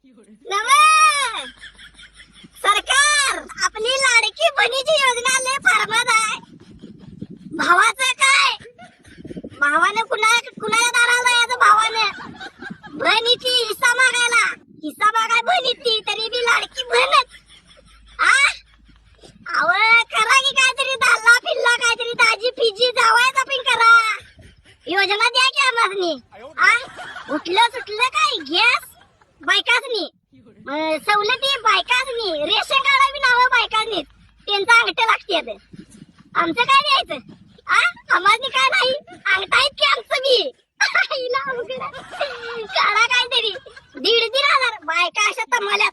नवे सरकार आपली लाडकी बहिणीची योजना लय फार्मद आहे. भावाचं काय, भावाने कुणाच्या दाराला यायचं, भावाने बहिणीची हिस्सा मागाय बहिणीची, तरी बी लाडकी बहीणच. अव करा की काहीतरी, दाल्ला फिल्ला काहीतरी, ताजी फिजी जावायचा पण करा, योजना द्या की आम्हासनी. उठलं सुटलं काय गॅस बायकासनी, सवलती बायकासनी, रेशन कार्ड बी नाव बायकासनी, त्यांचं अंगठं लागते. आमचं काय द्यायचं? आम्हासनी काय नाही, अंगठाईत की आमचं बी. काढा काहीतरी 1,500 बायका अशा तमाल्यात.